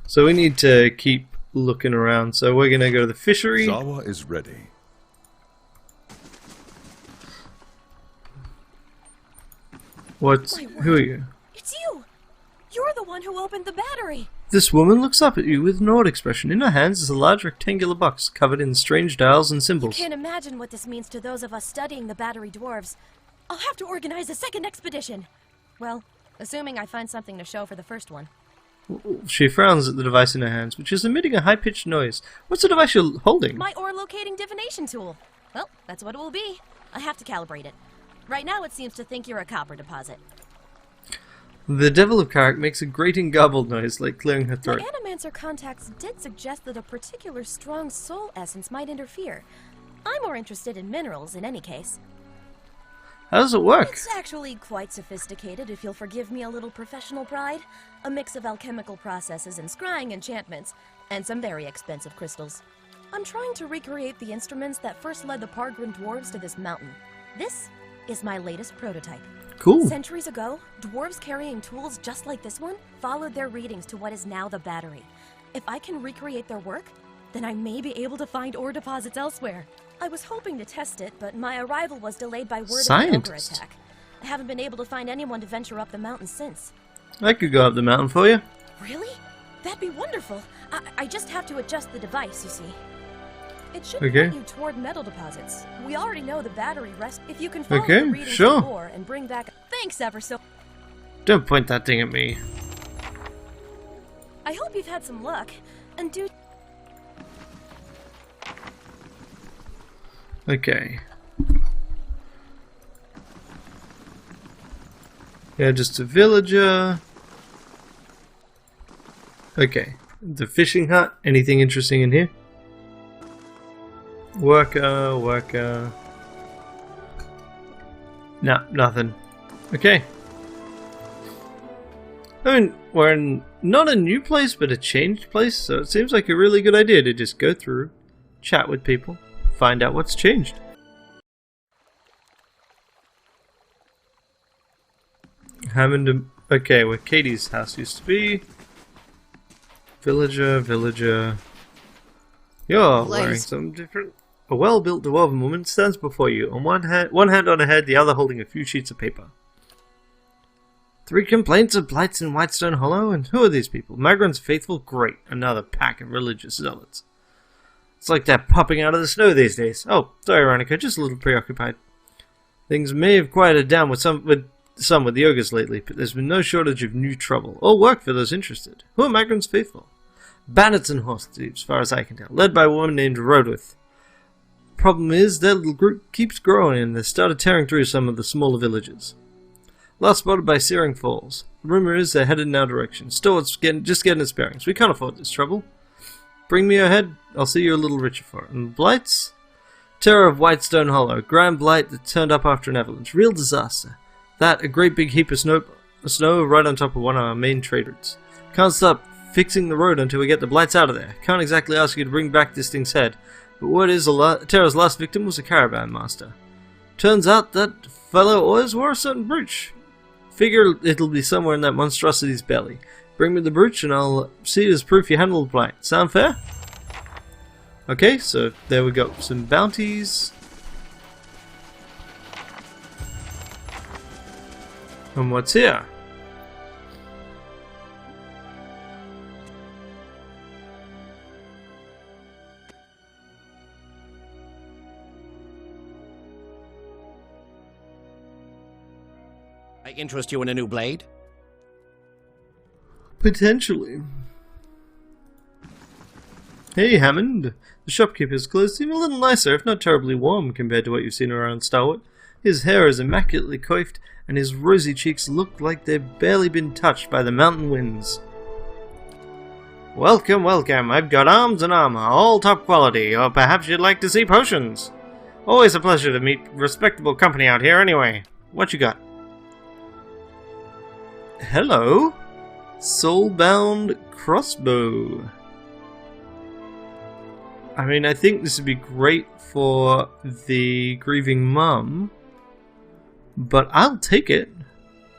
So we need to keep looking around. So we're gonna go to the fishery. Zawa is ready. What's... who are you? It's you! You're the one who opened the battery! This woman looks up at you with an awed expression. In her hands is a large rectangular box covered in strange dials and symbols. Can't imagine what this means to those of us studying the battery dwarves. I'll have to organize a second expedition. Well, assuming I find something to show for the first one. She frowns at the device in her hands, which is emitting a high-pitched noise. What's the device you're holding? My ore-locating divination tool. Well, that's what it will be. I have to calibrate it. Right now it seems to think you're a copper deposit. The Devil of Karak makes a grating garbled noise, like clearing her throat. My Animancer contacts did suggest that a particular strong soul essence might interfere. I'm more interested in minerals in any case. How does it work? It's actually quite sophisticated, if you'll forgive me a little professional pride. A mix of alchemical processes and scrying enchantments, and some very expensive crystals. I'm trying to recreate the instruments that first led the Pargrin dwarves to this mountain. This is my latest prototype. Cool. Centuries ago, dwarves carrying tools just like this one followed their readings to what is now the battery. If I can recreate their work, then I may be able to find ore deposits elsewhere. I was hoping to test it, but my arrival was delayed by word of an ogre attack. I haven't been able to find anyone to venture up the mountain since. I could go up the mountain for you. Really? That'd be wonderful. I just have to adjust the device, you see. It should Okay. point you toward metal deposits. We already know the battery rests. If you can follow Okay, the readings sure. of ore and bring back... Thanks ever so... Don't point that thing at me. I hope you've had some luck. And do... Okay. Yeah, just a villager. Okay. The fishing hut. Anything interesting in here? Worker. No, nothing. Okay. I mean, we're in not a new place, but a changed place, so it seems like a really good idea to just go through, chat with people, find out what's changed. Hammond, okay, where Katie's house used to be. Villager. You're wearing something different. A well-built dwarven woman stands before you, on one hand on her head, the other holding a few sheets of paper. 3 complaints of blights in Whitestone Hollow, and who are these people? Magran's faithful? Great, another pack of religious zealots. It's like they're popping out of the snow these days. Oh, sorry, Ranneko, just a little preoccupied. Things may have quieted down with some with the ogres lately, but there's been no shortage of new trouble. All work for those interested. Who are Magran's faithful? Bandits and horse thieves, as far as I can tell, led by a woman named Rodwith. Problem is, their little group keeps growing and they've started tearing through some of the smaller villages. Last spotted by Searing Falls. Rumor is they're headed in our direction. Stalwart's just getting its bearings. We can't afford this trouble. Bring me your head, I'll see you a little richer for it. And blights? Terror of Whitestone Hollow. Grand blight that turned up after an avalanche. Real disaster. That, a great big heap of snow right on top of one of our main trade routes. Can't stop fixing the road until we get the blights out of there. Can't exactly ask you to bring back this thing's head. But word is Terra's last victim was a caravan master. Turns out that fellow always wore a certain brooch. Figure it'll be somewhere in that monstrosity's belly. Bring me the brooch and I'll see it as proof you handled the blight. Sound fair? Okay, so there we go. Some bounties. And what's here? I interest you in a new blade? Potentially. Hey, Hammond. The shopkeeper's clothes seem a little nicer, if not terribly warm, compared to what you've seen around Stalwart. His hair is immaculately coiffed, and his rosy cheeks look like they've barely been touched by the mountain winds. Welcome, welcome. I've got arms and armor, all top quality, or perhaps you'd like to see potions. Always a pleasure to meet respectable company out here anyway. What you got? Hello? Soulbound crossbow. I mean, I think this would be great for the grieving mum, but I'll take it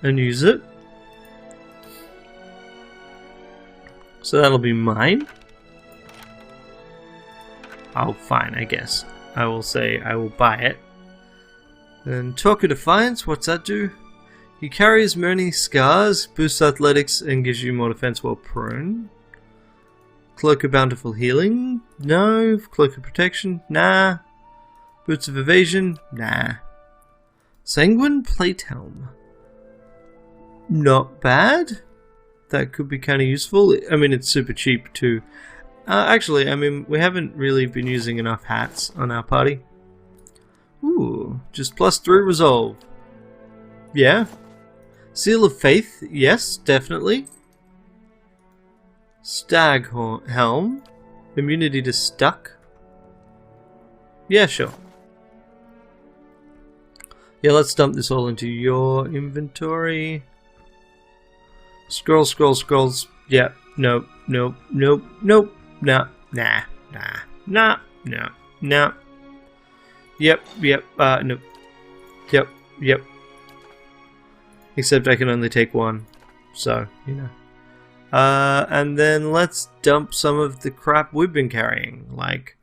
and use it. So that'll be mine. Oh, fine, I guess. I will say I will buy it. Then Talk of Defiance, what's that do? He carries many scars, boosts athletics, and gives you more defense while prone. Cloak of Bountiful Healing? No. Cloak of Protection? Nah. Boots of Evasion? Nah. Sanguine Plate Helm? Not bad. That could be kind of useful. I mean, it's super cheap too. Actually, I mean, we haven't really been using enough hats on our party. Ooh, just +3 resolve. Yeah. Seal of Faith? Yes, definitely. Stag Helm? Immunity to Stuck? Yeah, sure. Yeah, let's dump this all into your inventory. Scrolls, scrolls, scrolls. Yeah, nope, nope, nope, nope. Nah, nah, nah, nah, no, no. Yep, yep, nope. Yep, yep. Except I can only take one, so, you know. And then let's dump some of the crap we've been carrying, like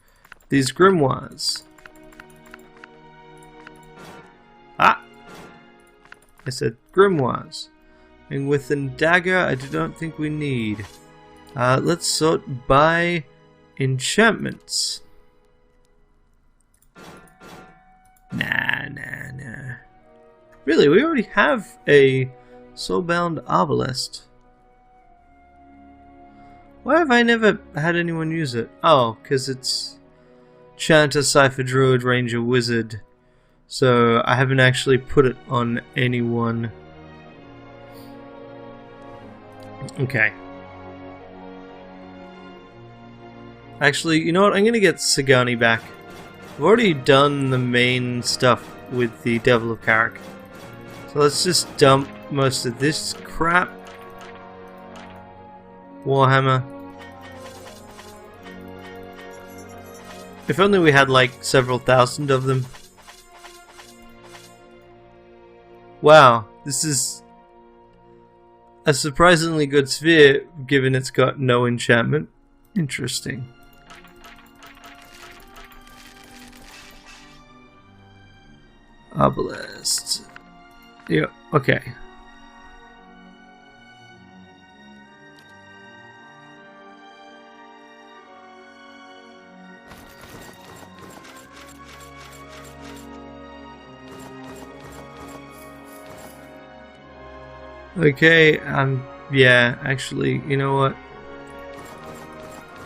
these grimoires. Ah! I said grimoires. And with a dagger, I do not think we need. Let's sort by enchantments. Nah, nah, nah. Really, we already have a Soulbound Arbalest. Why have I never had anyone use it? Oh, because it's Chanter, Cypher, Druid, Ranger, Wizard. So I haven't actually put it on anyone. Okay. Actually, you know what? I'm going to get Sagani back. I've already done the main stuff with the Devil of Carrick. So let's just dump most of this crap. Warhammer. If only we had like several thousand of them. Wow, this is a surprisingly good sphere given it's got no enchantment. Interesting. Arbalest. Yeah, okay. Okay, yeah, actually, you know what?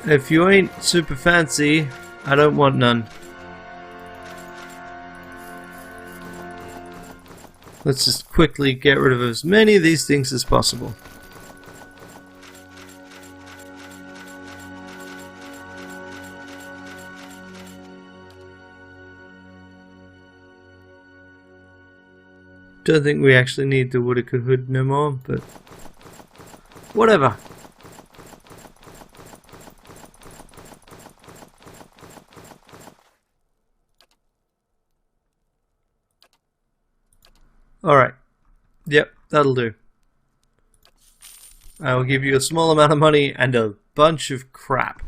If you ain't super fancy, I don't want none. Let's just quickly get rid of as many of these things as possible. Don't think we actually need the Woodica hood no more, but whatever. Alright. Yep, that'll do. I will give you a small amount of money and a bunch of crap.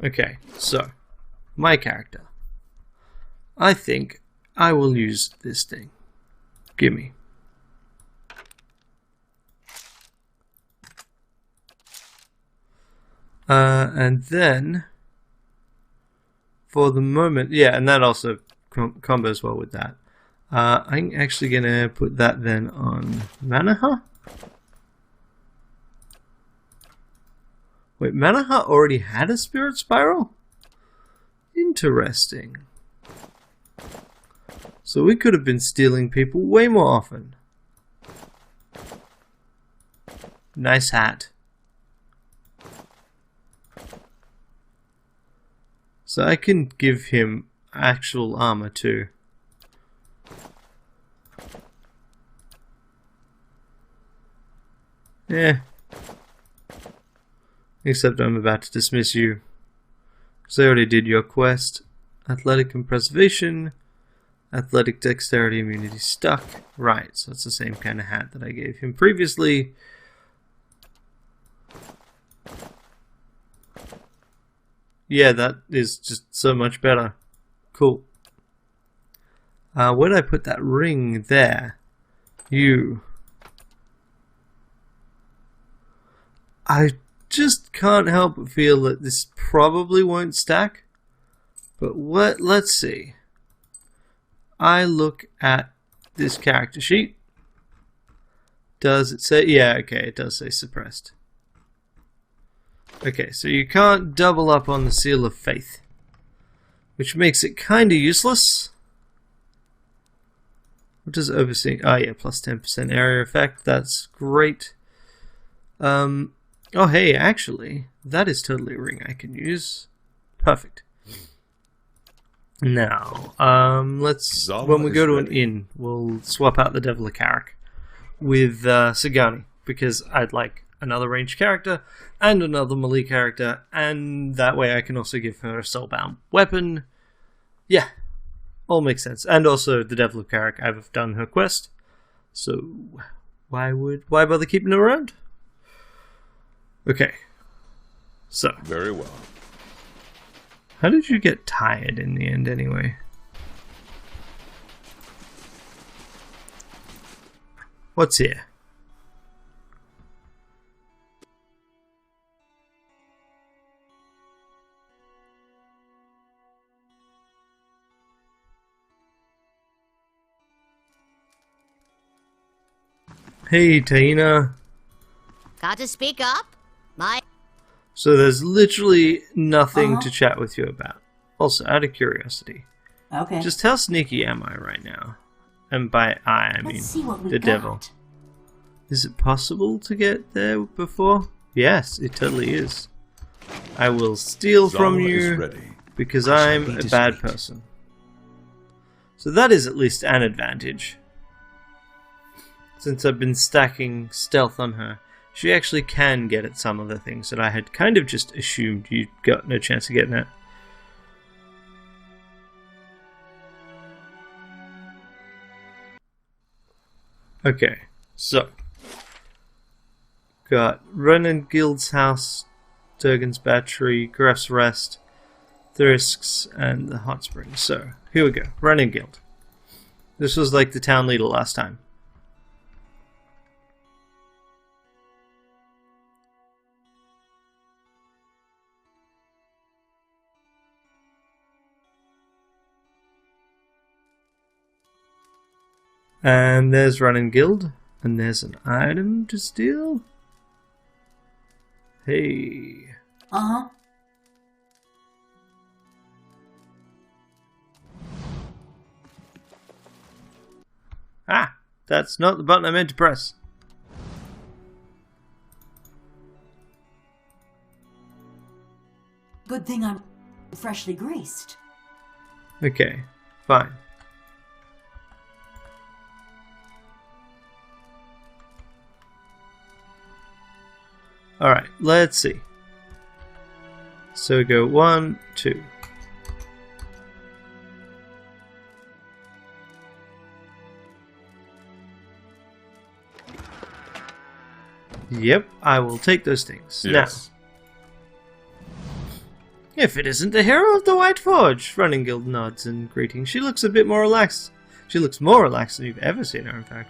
Okay, so, my character. I think I will use this thing. Gimme. And then, for the moment, yeah, and that also combos well with that. I'm actually going to put that then on Manaha. Wait, Manaha already had a Spirit Spiral? Interesting. So we could have been stealing people way more often. Nice hat. So I can give him actual armor too. Yeah. Except I'm about to dismiss you. Because I already did your quest. Athletic and Preservation. Athletic, Dexterity, Immunity, Stuck. Right, so it's the same kind of hat that I gave him previously. Yeah, that is just so much better. Cool. Where did I put that ring? There. You. I just can't help but feel that this probably won't stack. But let's see. I look at this character sheet. Does it say? Yeah, okay, it does say suppressed. Okay, so you can't double up on the Seal of Faith, which makes it kinda useless. What does overseeing? Oh yeah, plus 10% area effect. That's great. Oh hey, actually, that is totally a ring I can use. Perfect. Now, let's when we go to an inn, we'll swap out the Devil of Carrick with Sagani, because I'd like another ranged character and another melee character, and that way I can also give her a soulbound weapon. Yeah, all makes sense. And also the Devil of Carrick, I've done her quest, so why bother keeping her around? Okay, so very well. How did you get tired in the end anyway? What's here? Hey, Taina. Got to speak up? So there's literally nothing to chat with you about. Also, out of curiosity. Okay. Just how sneaky am I right now? And by I mean the devil. Is it possible to get there before? Yes, it totally is. I will steal from you because I'm a bad person. So that is at least an advantage. Since I've been stacking stealth on her, she actually can get at some of the things that I had kind of just assumed you got no chance of getting at. Okay, so got Rennenguild's house, Durgan's battery, Graf's Rest, Thirsk's, and the hot springs. So here we go, Rennenguild. This was like the town leader last time. And there's Rannenguild, and there's an item to steal. Hey. Uh-huh. Ah, that's not the button I meant to press. Good thing I'm freshly greased. Okay, fine. Alright, let's see. So we go 1, 2. Yep, I will take those things. Yes. Now, if it isn't the hero of the White Forge, Rannenguild nods in greeting. She looks a bit more relaxed. She looks more relaxed than you've ever seen her, in fact.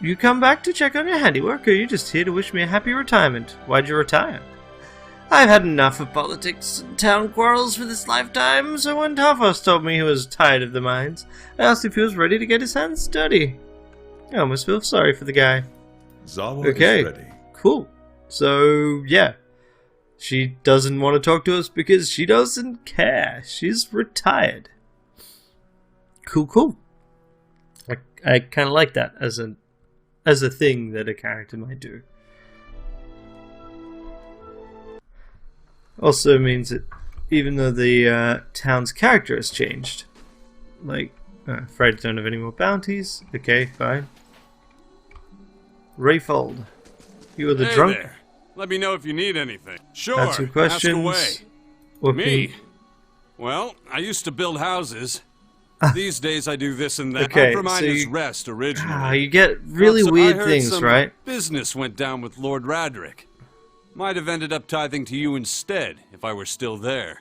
You come back to check on your handiwork, or are you just here to wish me a happy retirement? Why'd you retire? I've had enough of politics and town quarrels for this lifetime, so when Tafos told me he was tired of the mines, I asked if he was ready to get his hands dirty. I almost feel sorry for the guy. Zawa Okay, is ready. Cool. So, yeah. She doesn't want to talk to us because she doesn't care. She's retired. Cool. I kind of like that as a thing that a character might do. Also means that even though the town's character has changed, like, afraid I don't have any more bounties. Okay, fine. Rayfold, you are the drunk. There. Let me know if you need anything. Sure. Had some questions. Ask away. Me? Well, I used to build houses. These days I do this and that. Okay, For mine so is you- rest originally. You get really Also, I weird heard things, some right? Business went down with Lord Radrick. Might have ended up tithing to you instead, if I were still there.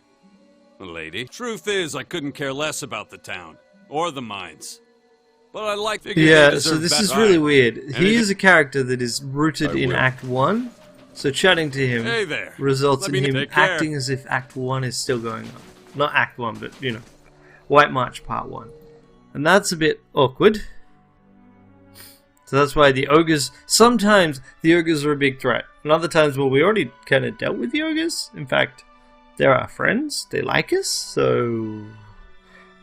Lady. Truth is, I couldn't care less about the town. Or the mines. But I like to Yeah, so this is really weird. He is a character that is rooted in Act 1, so chatting to him results in him acting as if Act 1 is still going on. Not Act 1, but, you know, White March Part 1. And that's a bit awkward. So that's why the ogres, sometimes the ogres are a big threat. And other times, well, we already kind of dealt with the ogres. In fact, they're our friends. They like us. So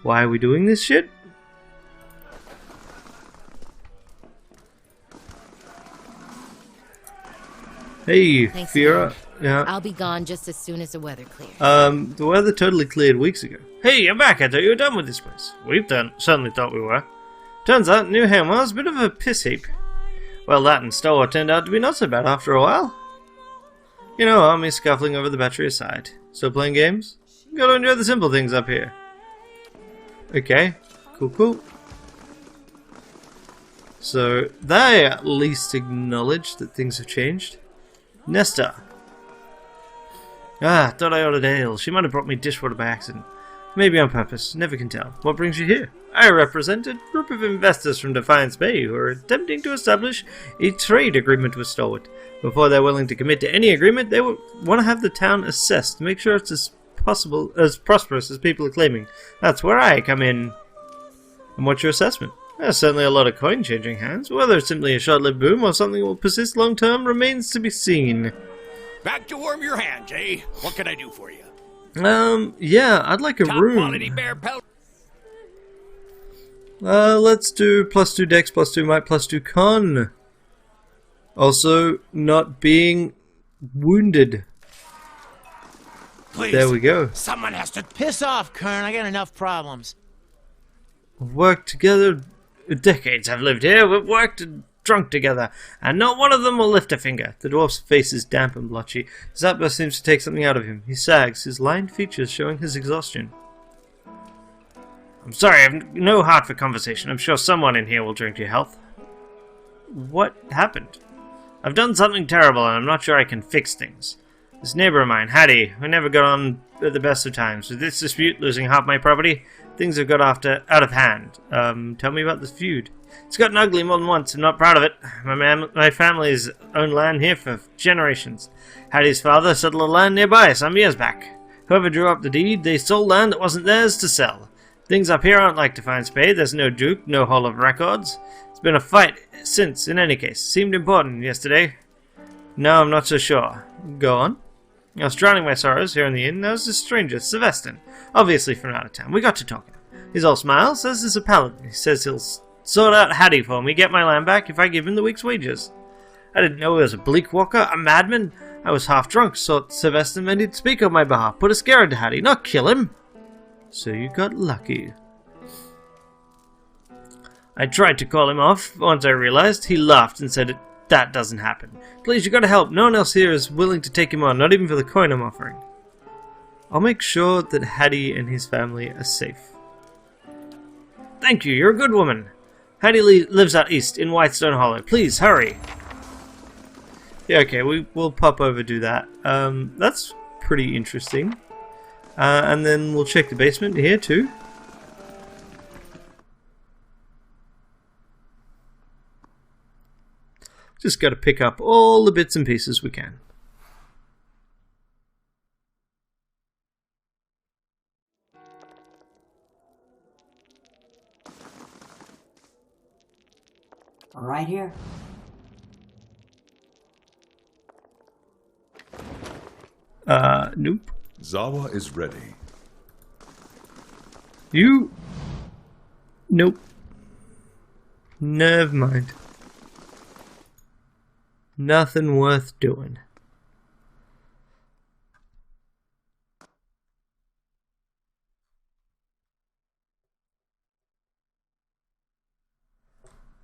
why are we doing this shit? Hey, Thanks, Fira. Yeah. I'll be gone just as soon as the weather clears. The weather totally cleared weeks ago. Hey, you're back. I thought you were done with this place. Certainly thought we were. Turns out New Hamwell's a bit of a piss heap. Well, that and Stalwart turned out to be not so bad after a while. You know, army scuffling over the battery aside. Still playing games? Gotta enjoy the simple things up here. Okay, cool. So, they at least acknowledge that things have changed. Nesta. Thought I ordered ale. She might have brought me dishwater by accident. Maybe on purpose. Never can tell. What brings you here? I represent a group of investors from Defiance Bay who are attempting to establish a trade agreement with Stalwart. Before they're willing to commit to any agreement, they want to have the town assessed to make sure it's as prosperous as people are claiming. That's where I come in. And what's your assessment? There's certainly a lot of coin changing hands. Whether it's simply a short-lived boom or something that will persist long-term remains to be seen. Back to warm your hand, Jay. What can I do for you? Yeah, I'd like a room. Quality bear pelt. Let's do +2 dex, +2 might, +2 con. Also, not being wounded. Please. There we go. Someone has to Piss off, Kern. I got enough problems. Worked together. Decades I've lived here. We've worked and drunk together, and not one of them will lift a finger. The dwarf's face is damp and blotchy. His outburst seems to take something out of him. He sags, his lined features showing his exhaustion. I'm sorry, I've no heart for conversation. I'm sure someone in here will drink to your health. What happened? I've done something terrible, and I'm not sure I can fix things. This neighbor of mine, Hattie, we never got on at the best of times. With this dispute, losing half my property, things have got out of hand. Tell me about this feud. It's gotten ugly more than once. I'm not proud of it. My family's owned land here for generations. Hattie's father settled a land nearby some years back. Whoever drew up the deed, they sold land that wasn't theirs to sell. Things up here aren't like Defiance Bay. There's no duke, no hall of records. It's been a fight since, in any case. Seemed important yesterday. No, I'm not so sure. Go on. I was drowning my sorrows here in the inn. There was this stranger, Sylvester, obviously from out of town. We got to talking. He's all smiles, says there's a paladin. He says he'll sort out Hattie for me, get my land back if I give him the week's wages. I didn't know he was a bleak walker, a madman. I was half drunk, so Sylvester meant he'd speak on my behalf, put a scare into Hattie, not kill him. So you got lucky. I tried to call him off. Once I realized, he laughed and said, that doesn't happen. Please, you gotta help. No one else here is willing to take him on, not even for the coin I'm offering. I'll make sure that Hattie and his family are safe. Thank you, you're a good woman. Hattie lives out east in Whitestone Hollow. Please, hurry. Yeah, okay, we'll pop over do that. That's pretty interesting. And then we'll check the basement here too. Just got to pick up all the bits and pieces we can. Right here. Nope. Zawa is ready. You? Nope. Never mind. Nothing worth doing.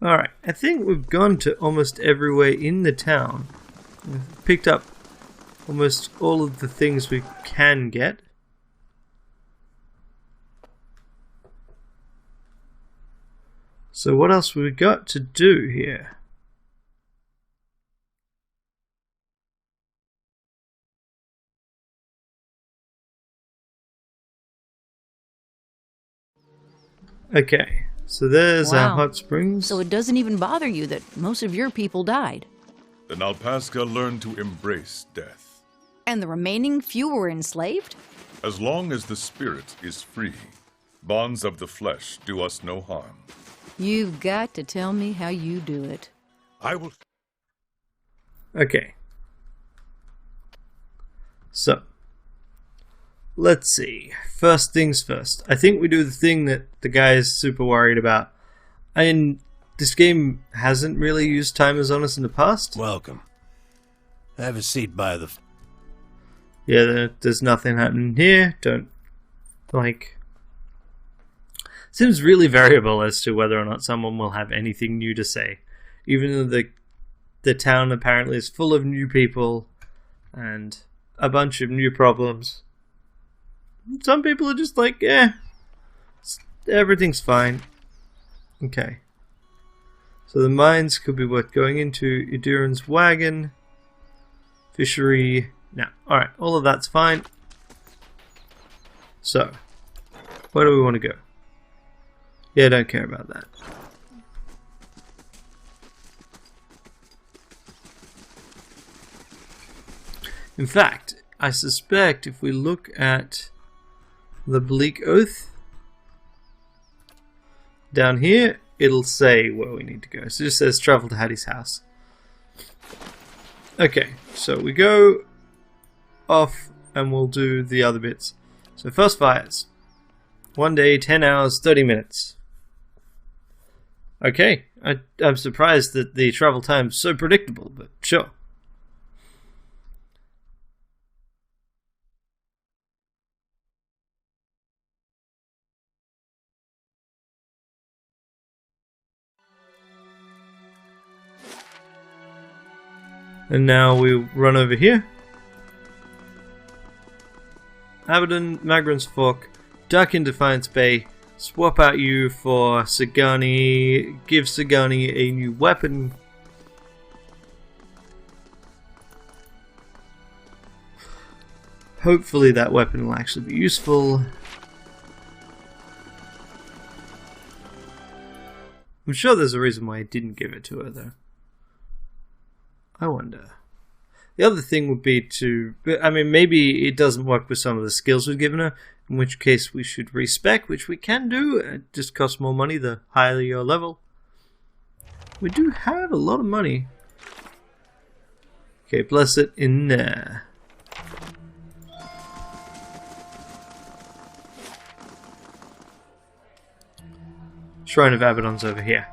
Alright, I think we've gone to almost everywhere in the town. We've picked up almost all of the things we can get. So what else have we got to do here? Okay, so there's our Wow. hot springs. So it doesn't even bother you that most of your people died. Then Alpaska learned to embrace death. And the remaining few were enslaved? As long as the spirit is free, bonds of the flesh do us no harm. You've got to tell me how you do it. I will... Okay. So, let's see. First things first. I think we do the thing that the guy is super worried about. And this game hasn't really used timers on us in the past. Welcome. Have a seat by the... Yeah, there's nothing happening here. Don't, like... Seems really variable as to whether or not someone will have anything new to say. Even though the town apparently is full of new people and a bunch of new problems. Some people are just like, everything's fine. Okay. So the mines could be worth going into. Iduran's wagon. Fishery. No. Alright, all of that's fine. So, where do we want to go? Yeah, I don't care about that. In fact, I suspect if we look at the Bleak Oath down here, it'll say where we need to go. So it just says travel to Hattie's house. Okay, so we go off and we'll do the other bits. So first fires. 1 day, 10 hours, 30 minutes. Okay, I'm surprised that the travel time's so predictable, but sure. And now we run over here. Abaddon, Magran's Fork, duck in Defiance Bay, swap out you for Sagani, give Sagani a new weapon. Hopefully that weapon will actually be useful. I'm sure there's a reason why I didn't give it to her though. I wonder. The other thing would be to... I mean, maybe it doesn't work with some of the skills we've given her, in which case we should respec, which we can do. It just costs more money the higher your level. We do have a lot of money. Okay, bless it in there. Shrine of Abaddon's over here.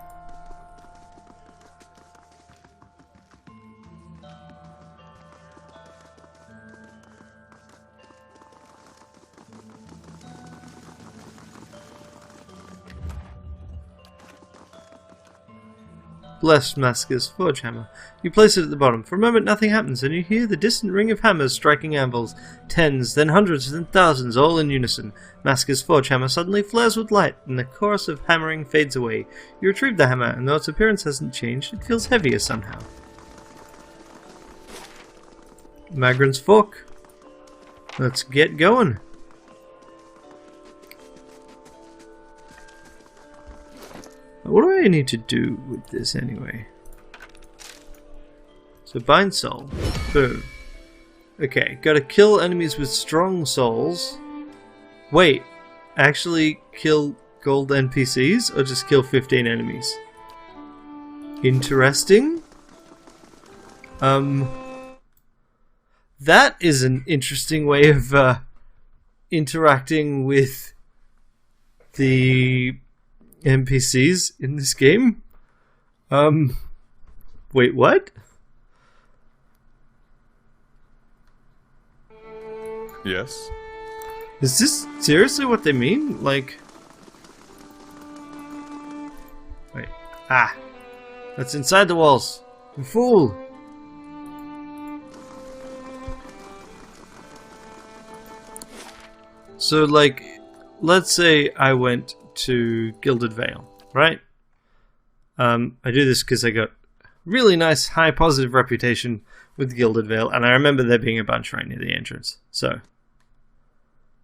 Blessed Masker's Forge Hammer. You place it at the bottom. For a moment nothing happens, and you hear the distant ring of hammers striking anvils. Tens, then hundreds, then thousands, all in unison. Masker's Forge Hammer suddenly flares with light, and the chorus of hammering fades away. You retrieve the hammer, and though its appearance hasn't changed, it feels heavier somehow. Magran's Fork. Let's get going. What do I need to do with this anyway? So bind soul. Boom. Okay, gotta kill enemies with strong souls. Wait, actually kill gold NPCs or just kill 15 enemies? Interesting. That is an interesting way of interacting with the NPCs in this game. Wait, what? Yes? Is this seriously what they mean? Like... Wait. Ah! That's inside the walls! You fool! So, like, let's say I went to Gilded Vale, right? I do this because I got really nice, high positive reputation with Gilded Vale, and I remember there being a bunch right near the entrance. So,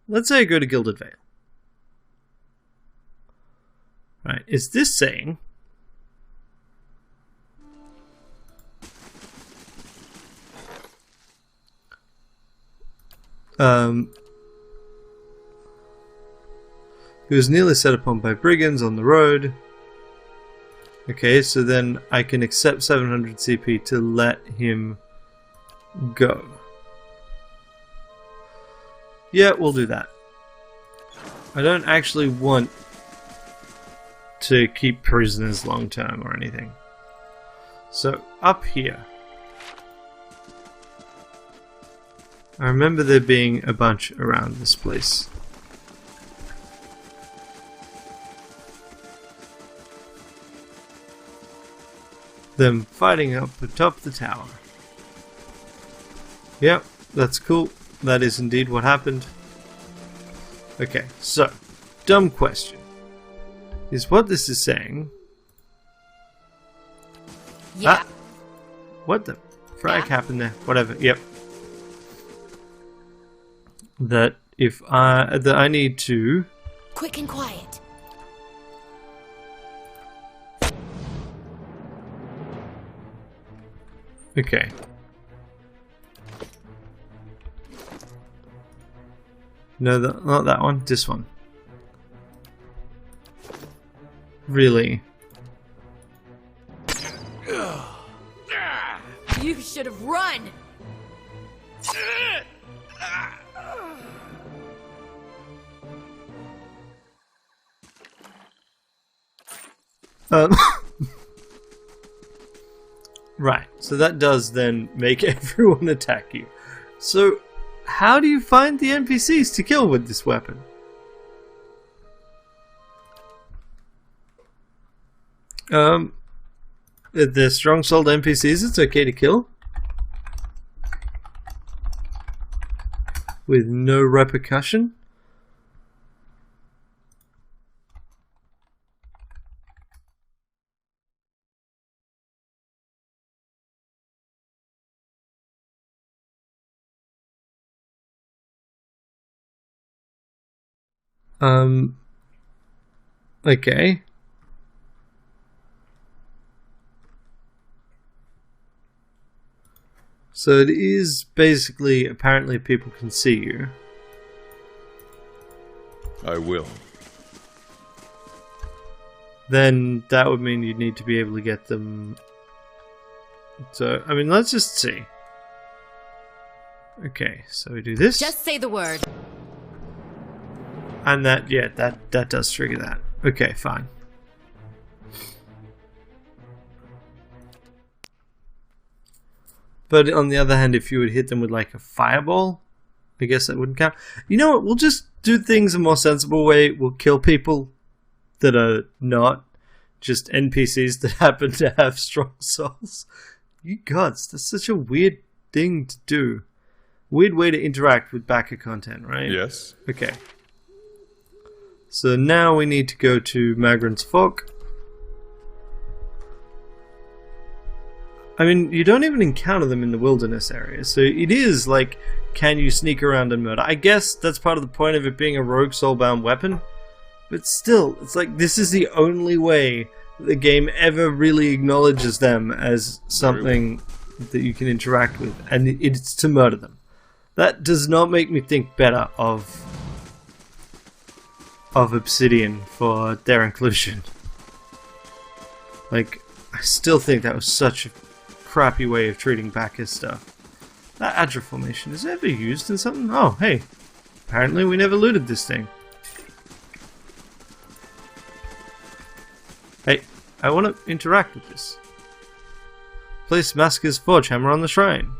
let's say I go to Gilded Vale. Right, is this saying... He was nearly set upon by brigands on the road. Okay, so then I can accept 700 CP to let him go. Yeah, we'll do that. I don't actually want to keep prisoners long term or anything. So, up here. I remember there being a bunch around this place. Them fighting up atop the tower. Yep, that's cool. That is indeed what happened. Okay, so, dumb question. Is what this is saying... Yeah. Ah, what the frag happened there? Whatever, yep. That if I need to... Quick and quiet. Okay. No, not that one. This one. Really? You should have run. Right, so that does then make everyone attack you. So, how do you find the NPCs to kill with this weapon? If they're strong-souled NPCs, it's okay to kill. With no repercussion. Okay. So it is basically, apparently people can see you. I will. Then that would mean you'd need to be able to get them. So, I mean, let's just see. Okay, so we do this. Just say the word. And that, yeah, that does trigger that. Okay, fine. But on the other hand, if you would hit them with like a fireball, I guess that wouldn't count. You know what, we'll just do things a more sensible way. We'll kill people that are not just NPCs that happen to have strong souls. You gods, that's such a weird thing to do. Weird way to interact with backer content, right? Yes. Okay. So now we need to go to Magran's Fork. I mean, you don't even encounter them in the wilderness area, so it is like, can you sneak around and murder? I guess that's part of the point of it being a rogue soulbound weapon, but still, it's like, this is the only way the game ever really acknowledges them as something that you can interact with, and it's to murder them. That does not make me think better of Obsidian for their inclusion. Like, I still think that was such a crappy way of treating backer stuff. That Adra formation is ever used in something? Oh, hey. Apparently we never looted this thing. Hey, I want to interact with this. Place Masker's forge hammer on the shrine.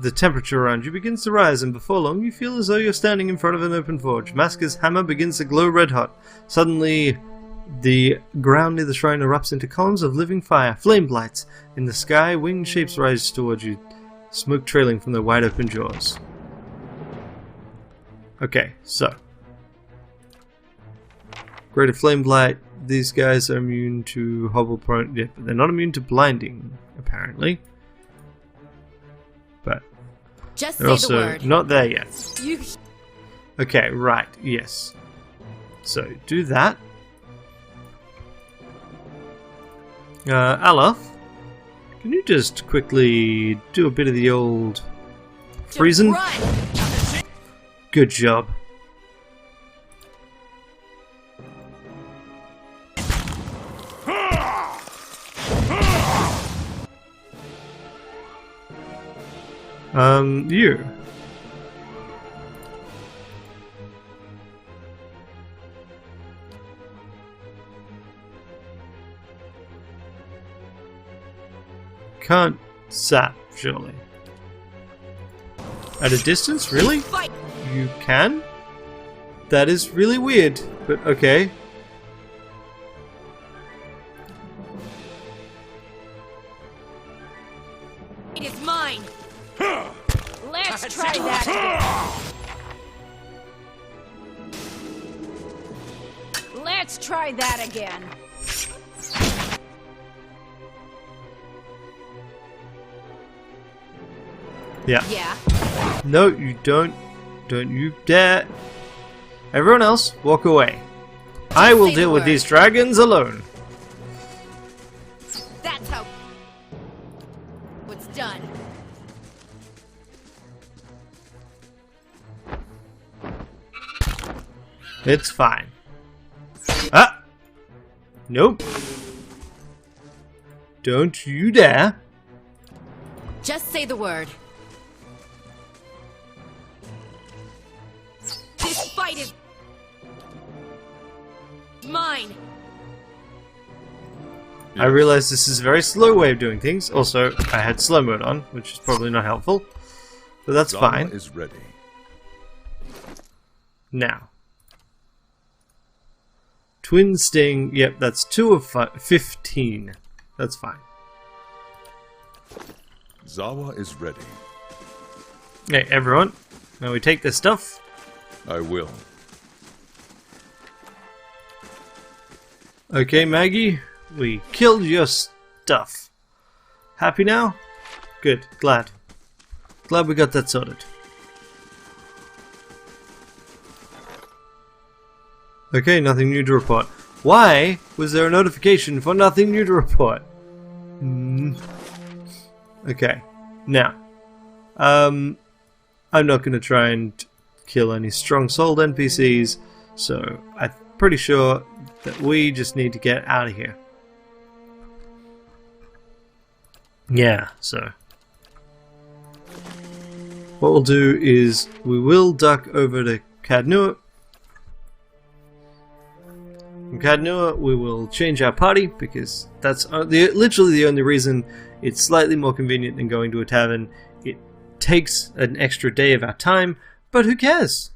The temperature around you begins to rise, and before long you feel as though you're standing in front of an open forge. Masker's hammer begins to glow red hot. Suddenly, the ground near the shrine erupts into columns of living fire. Flame blights in the sky, winged shapes rise towards you, smoke trailing from their wide open jaws. Okay, so. Greater flame blight. These guys are immune to hobble prone. Yeah, but they're not immune to blinding, apparently. But just they're say also the word. not there yet. Okay, right, yes. So do that. Allah, can you just quickly do a bit of the old freezing? Run! Good job. You. Can't zap, surely. At a distance, really? You can? That is really weird, but okay. It is mine. Let's try that again. Let's try that again. Yeah. Yeah. No, you don't. Don't you dare. Everyone else, walk away. I will deal with these dragons alone. That's how it's done. It's fine. Ah! Nope. Don't you dare. Just say the word. This fight is mine. I realize this is a very slow way of doing things. Also, I had slow mode on, which is probably not helpful. But that's Zama fine. is ready. Now. Twin Sting. Yep, that's 2 of 15. That's fine. Zawa is ready. Hey, everyone. Now we take this stuff. I will. Okay, Maggie. We killed your stuff. Happy now? Good. Glad. Glad we got that sorted. Okay, nothing new to report. Why was there a notification for nothing new to report? Okay. Now. I'm not going to try and kill any strong-souled NPCs, so I'm pretty sure that we just need to get out of here. Yeah, so what we'll do is we will duck over to Cadnua. From Cadnua we will change our party because that's literally the only reason. It's slightly more convenient than going to a tavern. It takes an extra day of our time, but who cares?